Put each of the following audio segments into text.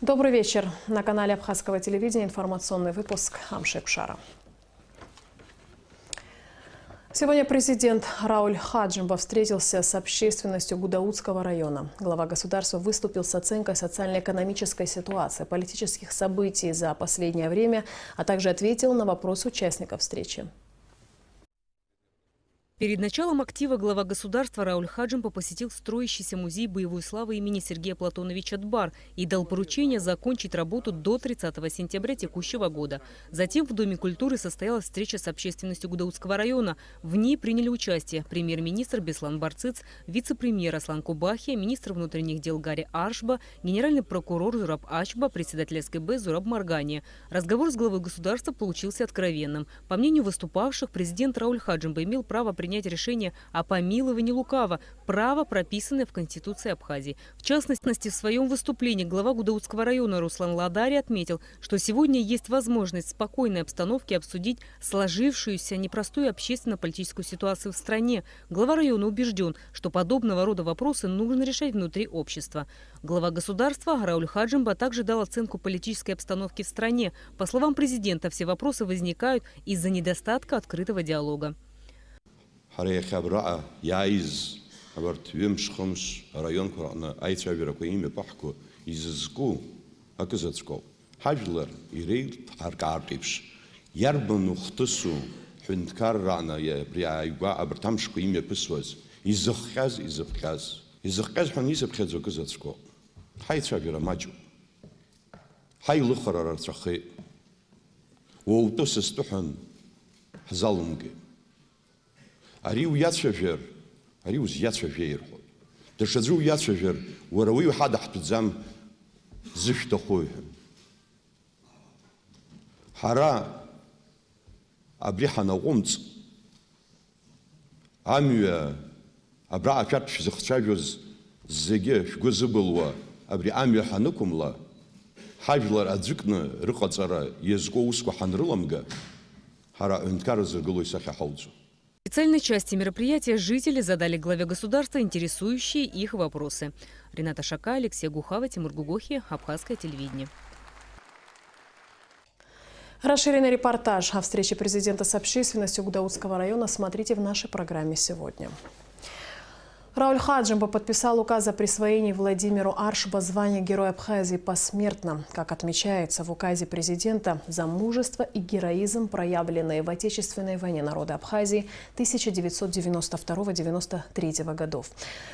Добрый вечер. На канале Абхазского телевидения информационный выпуск Амшек Шара. Сегодня президент Рауль Хаджимба встретился с общественностью Гудаутского района. Глава государства выступил с оценкой социально-экономической ситуации, политических событий за последнее время, а также ответил на вопросы участников встречи. Перед началом актива глава государства Рауль Хаджимба посетил строящийся музей боевой славы имени Сергея Платоновича Дбар и дал поручение закончить работу до 30 сентября текущего года. Затем в Доме культуры состоялась встреча с общественностью Гудаутского района. В ней приняли участие премьер-министр Беслан Барцыц, вице-премьер Аслан Кубахия, министр внутренних дел Гари Аршба, генеральный прокурор Зураб Ачба, председатель СКБ Зураб Маргания. Разговор с главой государства получился откровенным. По мнению выступавших, президент Рауль Хаджимба имел право принять решение о помиловании лукаво, право, прописанное в Конституции Абхазии. В частности, в своем выступлении глава Гудаутского района Руслан Ладари отметил, что сегодня есть возможность в спокойной обстановке обсудить сложившуюся непростую общественно-политическую ситуацию в стране. Глава района убежден, что подобного рода вопросы нужно решать внутри общества. Глава государства Рауль Хаджимба также дал оценку политической обстановки в стране. По словам президента, все вопросы возникают из-за недостатка открытого диалога. Харехабра яиз абарт вимшхомш район курана айцавираку имя пахку иззку аказацко хаджлар ирейл харкартипш ярбану хтусу хунткар рана я приайга абартамшку имя писваз иззхаз ханиза пхазо казацко хайцавира маджу хайлухара рацахи воутосстухан хзалунге Ариу яцвер, ариу яцвер. Дашадру яцвер, уравию хада хтудзам зыштохой. Хара абрихана умц. Амия абра афят шзахчавюз зеге шгузыбылва абри амия ханукумла. Хаджлар адзыкна рыхацара езгоуску ханрыламга. Хара унткар зыргылой сахя хаудзу. В специальной части мероприятия жители задали главе государства интересующие их вопросы. Рената Шака, Алексей Гухава, Тимур Гугохи, Абхазское телевидение. Расширенный репортаж о встрече президента с общественностью Гудаутского района смотрите в нашей программе сегодня. Рауль Хаджимба подписал указ о присвоении Владимиру Аршба звания Героя Абхазии посмертно. Как отмечается в указе президента, за мужество и героизм, проявленные в Отечественной войне народа Абхазии 1992-1993 годов.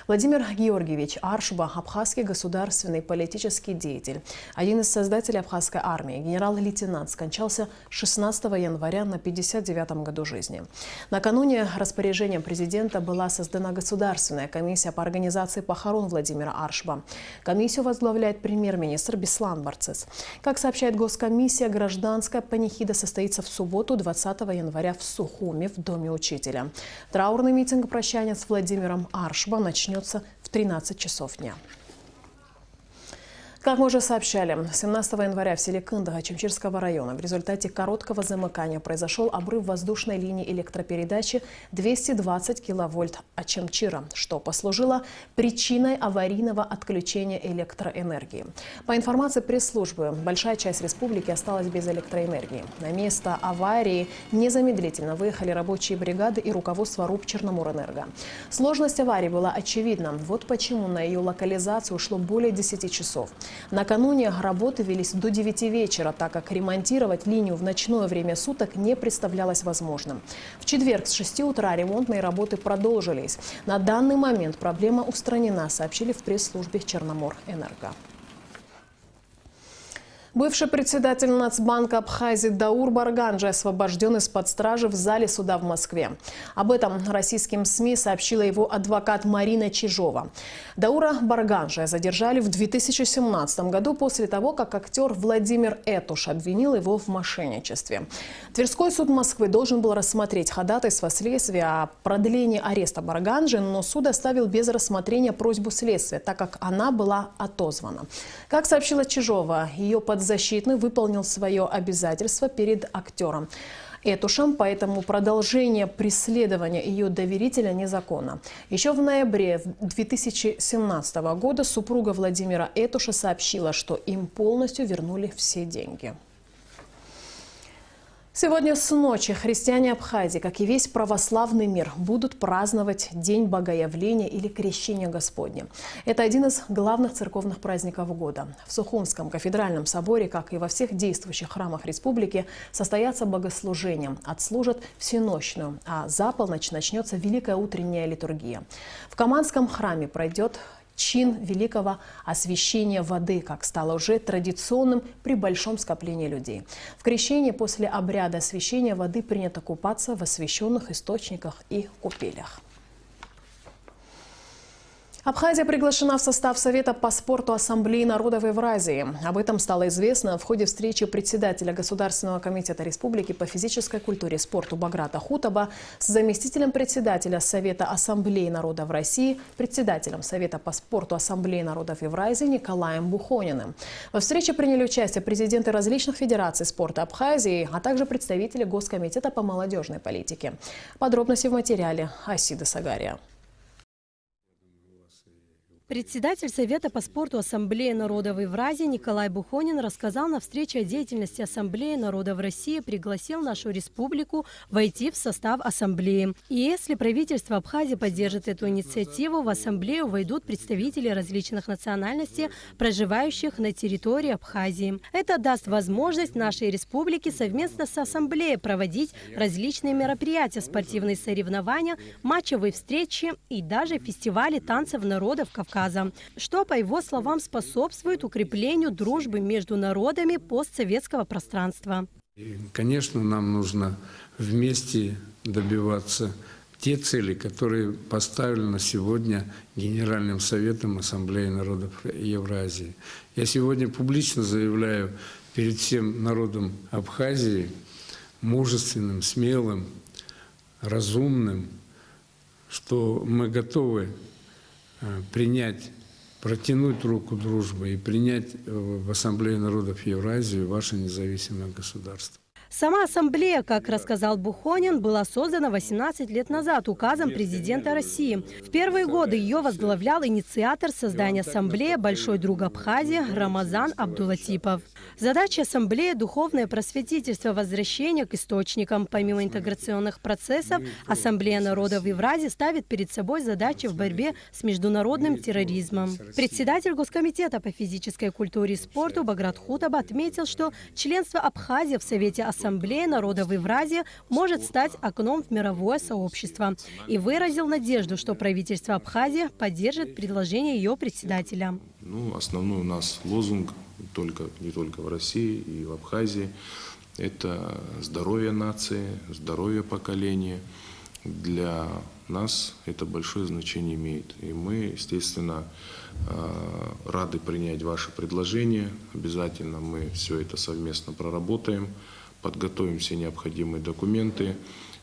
Владимир Георгиевич Аршба – абхазский государственный политический деятель. Один из создателей абхазской армии, генерал-лейтенант, скончался 16 января на 59-м году жизни. Накануне распоряжением президента была создана государственная комиссия по организации похорон Владимира Аршба. Комиссию возглавляет премьер-министр Беслан Барцыц. Как сообщает Госкомиссия, гражданская панихида состоится в субботу 20 января в Сухуме в Доме учителя. Траурный митинг прощания с Владимиром Аршба начнется в 13 часов дня. Как мы уже сообщали, 17 января в селе Кындага Чемчирского района в результате короткого замыкания произошел обрыв воздушной линии электропередачи 220 киловольт от Чемчира, что послужило причиной аварийного отключения электроэнергии. По информации пресс-службы, большая часть республики осталась без электроэнергии. На место аварии незамедлительно выехали рабочие бригады и руководство РУП Черноморэнерго. Сложность аварии была очевидна. Вот почему на ее локализацию ушло более 10 часов. Накануне работы велись до 9 вечера, так как ремонтировать линию в ночное время суток не представлялось возможным. В четверг с 6 утра ремонтные работы продолжились. На данный момент проблема устранена, сообщили в пресс-службе Черноморэнерго. Бывший председатель Нацбанка Абхазии Даур Барганджи освобожден из-под стражи в зале суда в Москве. Об этом российским СМИ сообщила его адвокат Марина Чижова. Даура Барганджи задержали в 2017 году после того, как актер Владимир Этуш обвинил его в мошенничестве. Тверской суд Москвы должен был рассмотреть ходатайство следствия о продлении ареста Барганджи, но суд оставил без рассмотрения просьбу следствия, так как она была отозвана. Как сообщила Чижова, ее подзащитный выполнил свое обязательство перед актером. Этушем, поэтому продолжение преследования ее доверителя незаконно. Еще в ноябре 2017 года супруга Владимира Этуша сообщила, что им полностью вернули все деньги. Сегодня с ночи христиане Абхазии, как и весь православный мир, будут праздновать День Богоявления или Крещения Господня. Это один из главных церковных праздников года. В Сухумском кафедральном соборе, как и во всех действующих храмах республики, состоятся богослужения, отслужат всенощную, а за полночь начнется Великая утренняя литургия. В Каманском храме пройдет чин великого освящения воды, как стало уже традиционным при большом скоплении людей. В крещении после обряда освящения воды принято купаться в освященных источниках и купелях. Абхазия приглашена в состав Совета по спорту Ассамблеи народов Евразии. Об этом стало известно в ходе встречи председателя Государственного комитета Республики по физической культуре и спорту Баграта Хутаба с заместителем председателя Совета Ассамблеи народов России, председателем Совета по спорту Ассамблеи народов Евразии Николаем Бухониным. Во встрече приняли участие президенты различных федераций спорта Абхазии, а также представители Госкомитета по молодежной политике. Подробности в материале Асиды Сагария. Председатель Совета по спорту Ассамблеи народов Евразии Николай Бухонин рассказал на встрече о деятельности Ассамблеи народов России, пригласил нашу республику войти в состав Ассамблеи. И если правительство Абхазии поддержит эту инициативу, в Ассамблею войдут представители различных национальностей, проживающих на территории Абхазии. Это даст возможность нашей республике совместно с Ассамблеей проводить различные мероприятия, спортивные соревнования, матчевые встречи и даже фестивали танцев народов Кавказа, что, по его словам, способствует укреплению дружбы между народами постсоветского пространства. И, конечно, нам нужно вместе добиваться те цели, которые поставлены сегодня Генеральным Советом Ассамблеи народов Евразии. Я сегодня публично заявляю перед всем народом Абхазии, мужественным, смелым, разумным, что мы готовы принять, протянуть руку дружбы и принять в Ассамблею народов Евразии ваше независимое государство. Сама ассамблея, как рассказал Бухонин, была создана 18 лет назад указом президента России. В первые годы ее возглавлял инициатор создания ассамблеи, большой друг Абхазии Рамазан Абдулатипов. Задача ассамблеи – духовное просветительство, возвращение к источникам. Помимо интеграционных процессов, Ассамблея народов Евразии ставит перед собой задачи в борьбе с международным терроризмом. Председатель Госкомитета по физической культуре и спорту Баграт Хутаба отметил, что членство Абхазии в Совете Ассамблеи народов Евразии может стать окном в мировое сообщество и выразил надежду, что правительство Абхазии поддержит предложение ее председателя. Основной у нас лозунг не только в России и в Абхазии – это здоровье нации, здоровье поколения. Для нас это большое значение имеет. И мы, естественно, рады принять ваше предложение. Обязательно мы все это совместно проработаем, подготовим все необходимые документы.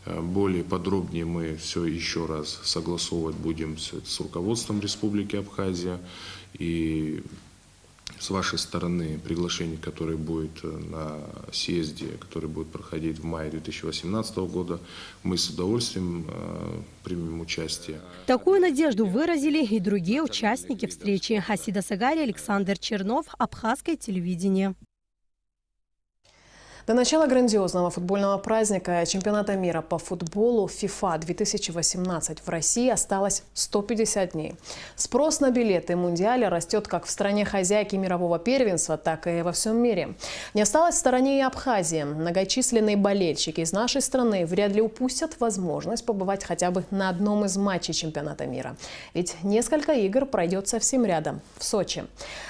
Более подробнее мы все еще раз согласовывать будем с руководством Республики Абхазия. И с вашей стороны приглашение, которое будет на съезде, который будет проходить в мае 2018 года, мы с удовольствием примем участие. Такую надежду выразили и другие участники встречи. Асида Сагария, Александр Чернов, Абхазское телевидение. До начала грандиозного футбольного праздника чемпионата мира по футболу FIFA 2018 в России осталось 150 дней. Спрос на билеты Мундиаля растет как в стране-хозяйки мирового первенства, так и во всем мире. Не осталось в стороне и Абхазии. Многочисленные болельщики из нашей страны вряд ли упустят возможность побывать хотя бы на одном из матчей чемпионата мира. Ведь несколько игр пройдет совсем рядом, в Сочи.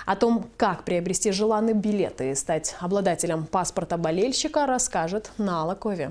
О том, как приобрести желанные билеты и стать обладателем паспорта болельщика, расскажет Наала Кови.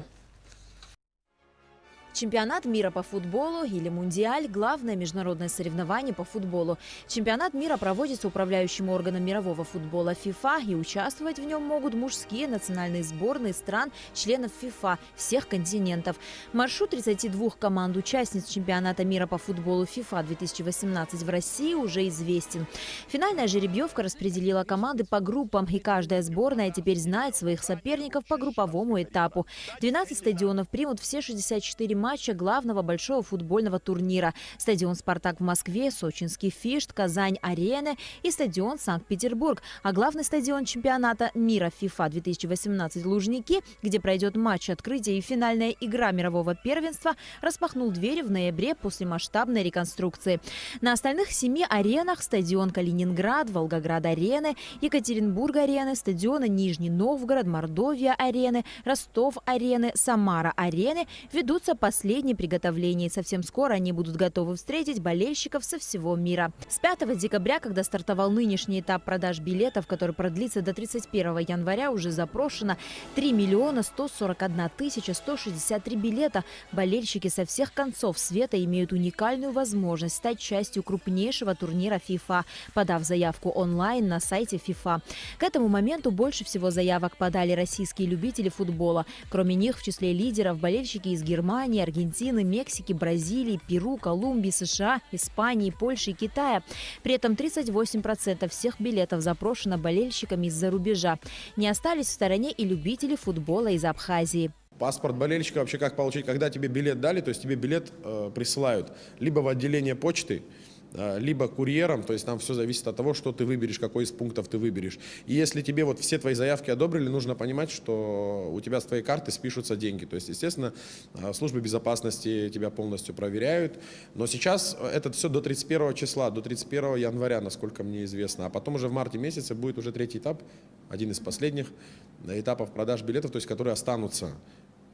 Чемпионат мира по футболу или Мундиаль – главное международное соревнование по футболу. Чемпионат мира проводится управляющим органом мирового футбола ФИФА, и участвовать в нем могут мужские национальные сборные стран, членов ФИФА всех континентов. Маршрут 32 команд-участниц чемпионата мира по футболу ФИФА 2018 в России уже известен. Финальная жеребьевка распределила команды по группам, и каждая сборная теперь знает своих соперников по групповому этапу. 12 стадионов примут все 64 матча главного большого футбольного турнира. Стадион «Спартак» в Москве, сочинский «Фишт», Казань-Арена и стадион «Санкт-Петербург». А главный стадион чемпионата мира ФИФА 2018 «Лужники», где пройдет матч открытия и финальная игра мирового первенства, распахнул двери в ноябре после масштабной реконструкции. На остальных 7 аренах – стадион Калининград, Волгоград-арены, Екатеринбург-арены, стадионы Нижний Новгород, Мордовия-арены, Ростов-арены, Самара-арены – ведутся последние приготовления, и совсем скоро они будут готовы встретить болельщиков со всего мира. С 5 декабря, когда стартовал нынешний этап продаж билетов, который продлится до 31 января, уже запрошено 3 миллиона 141 тысяча 163 билета. Болельщики со всех концов света имеют уникальную возможность стать частью крупнейшего турнира ФИФА, подав заявку онлайн на сайте ФИФА. К этому моменту больше всего заявок подали российские любители футбола. Кроме них в числе лидеров болельщики из Германии, Аргентины, Мексики, Бразилии, Перу, Колумбии, США, Испании, Польши и Китая. При этом 38% всех билетов запрошено болельщиками из-за рубежа. Не остались в стороне и любители футбола из Абхазии. Паспорт болельщика вообще как получить? Когда тебе билет дали, то есть тебе билет присылают либо в отделение почты, либо курьером, то есть там все зависит от того, что ты выберешь, какой из пунктов ты выберешь. И если тебе вот все твои заявки одобрили, нужно понимать, что у тебя с твоей карты спишутся деньги. То есть, естественно, службы безопасности тебя полностью проверяют. Но сейчас это все до 31 числа, до 31 января, насколько мне известно. А потом уже в марте месяце будет уже третий этап, один из последних этапов продаж билетов, то есть которые останутся.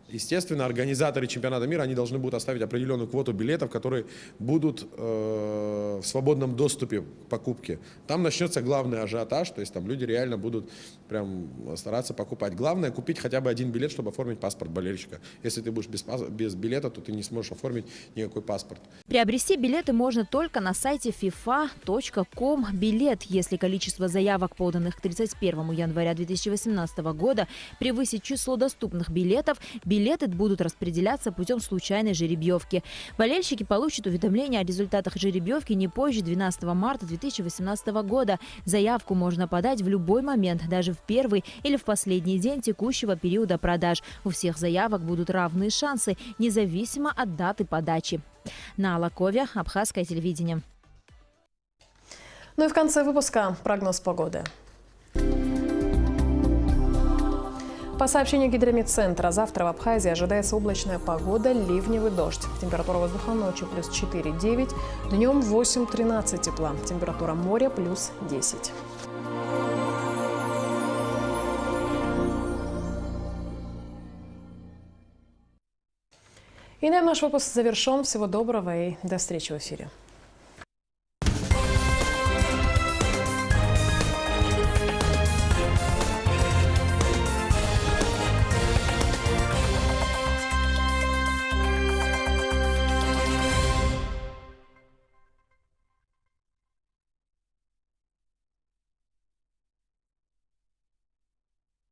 Естественно, организаторы чемпионата мира, они должны будут оставить определенную квоту билетов, которые будут в свободном доступе к покупке. Там начнется главный ажиотаж, то есть там люди реально будут прям стараться покупать. Главное купить хотя бы один билет, чтобы оформить паспорт болельщика. Если ты будешь без билета, то ты не сможешь оформить никакой паспорт. Приобрести билеты можно только на сайте fifa.com билет. Если количество заявок, поданных к 31 января 2018 года, превысит число доступных билетов, билеты будут распределяться путем случайной жеребьевки. Болельщики получат уведомление о результатах жеребьевки не позже 12 марта 2018 года. Заявку можно подать в любой момент, даже в первый или в последний день текущего периода продаж. У всех заявок будут равные шансы, независимо от даты подачи. На Алакове, Абхазское телевидение. Ну и в конце выпуска прогноз погоды. По сообщению Гидрометцентра, завтра в Абхазии ожидается облачная погода, ливневый дождь. Температура воздуха ночью плюс 4-9, днем 8-13 тепла. Температура моря плюс 10. И на этом наш выпуск завершен. Всего доброго и до встречи в эфире.